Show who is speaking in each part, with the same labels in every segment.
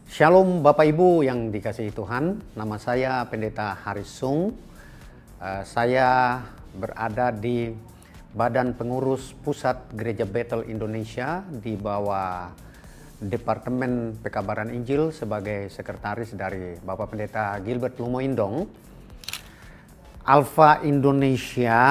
Speaker 1: Shalom Bapak Ibu yang dikasihi Tuhan, nama saya Pendeta Haris Sung. Saya berada di Badan Pengurus Pusat Gereja Bethel Indonesia di bawah Departemen Pekabaran Injil sebagai sekretaris dari Bapak Pendeta Gilbert Lumoindong. Alpha Indonesia,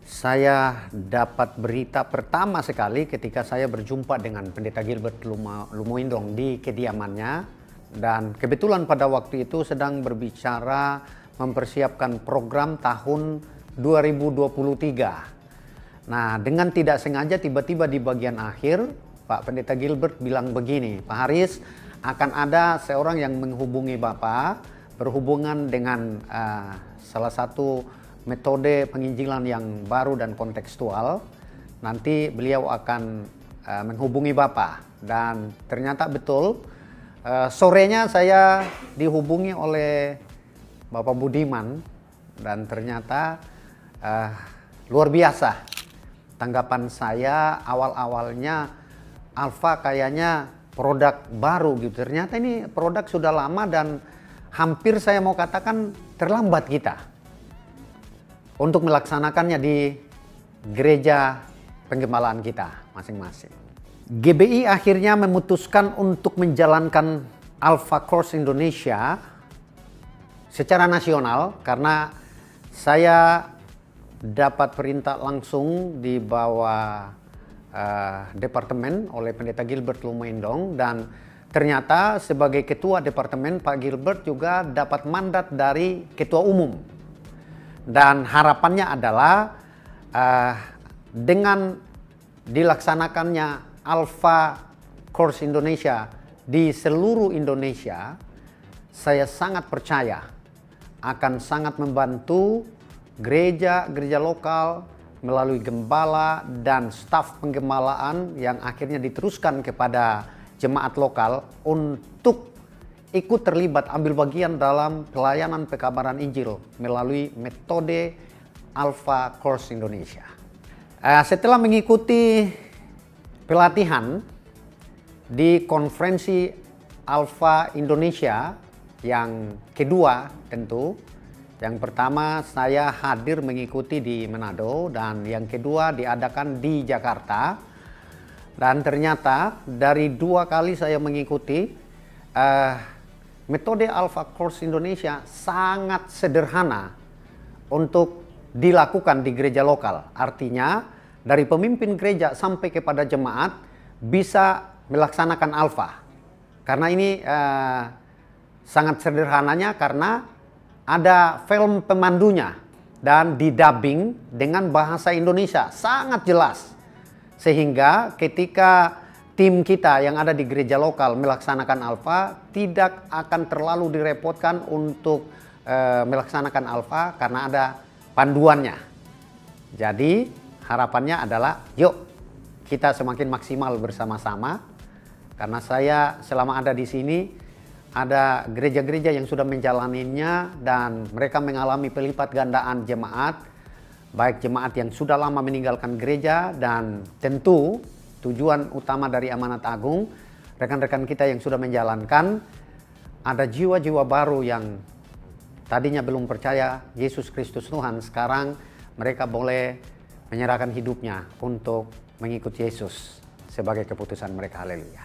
Speaker 1: saya dapat berita pertama sekali ketika saya berjumpa dengan Pendeta Gilbert Lumoindong di kediamannya, dan kebetulan pada waktu itu sedang berbicara mempersiapkan program tahun 2023. Nah, dengan tidak sengaja tiba-tiba di bagian akhir Pak Pendeta Gilbert bilang begini, Pak Haris, akan ada seorang yang menghubungi Bapak berhubungan dengan salah satu metode penginjilan yang baru dan kontekstual. Nanti beliau akan menghubungi Bapak, dan ternyata betul sorenya saya dihubungi oleh Bapak Budiman, dan ternyata luar biasa tanggapan saya. Awal-awalnya Alpha kayaknya produk baru gitu, ternyata ini produk sudah lama dan hampir saya mau katakan terlambat kita untuk melaksanakannya di gereja penggembalaan kita masing-masing. GBI akhirnya memutuskan untuk menjalankan Alpha Course Indonesia secara nasional karena saya dapat perintah langsung di bawah departemen oleh Pendeta Gilbert Lumoindong, dan ternyata sebagai ketua departemen Pak Gilbert juga dapat mandat dari ketua umum. Dan harapannya adalah dengan dilaksanakannya Alpha Course Indonesia di seluruh Indonesia, saya sangat percaya akan sangat membantu gereja-gereja lokal melalui gembala dan staf penggembalaan yang akhirnya diteruskan kepada jemaat lokal untuk ikut terlibat ambil bagian dalam pelayanan pekabaran Injil melalui metode Alpha Course Indonesia. Setelah mengikuti pelatihan di konferensi Alpha Indonesia yang kedua tentu, yang pertama saya hadir mengikuti di Manado dan yang kedua diadakan di Jakarta, dan ternyata dari 2 kali saya mengikuti metode Alpha Course Indonesia sangat sederhana untuk dilakukan di gereja lokal. Artinya dari pemimpin gereja sampai kepada jemaat bisa melaksanakan Alpha. Karena ini sangat sederhananya karena ada film pemandunya dan didubbing dengan bahasa Indonesia sangat jelas. Sehingga ketika tim kita yang ada di gereja lokal melaksanakan Alpha tidak akan terlalu direpotkan untuk melaksanakan Alpha karena ada panduannya. Jadi harapannya adalah yuk kita semakin maksimal bersama-sama, karena saya selama ada di sini ada gereja-gereja yang sudah menjalaninya dan mereka mengalami pelipat gandaan jemaat, baik jemaat yang sudah lama meninggalkan gereja, dan tentu tujuan utama dari Amanat Agung, rekan-rekan kita yang sudah menjalankan, ada jiwa-jiwa baru yang tadinya belum percaya Yesus Kristus Tuhan, sekarang mereka boleh menyerahkan hidupnya untuk mengikut Yesus sebagai keputusan mereka. Haleluya.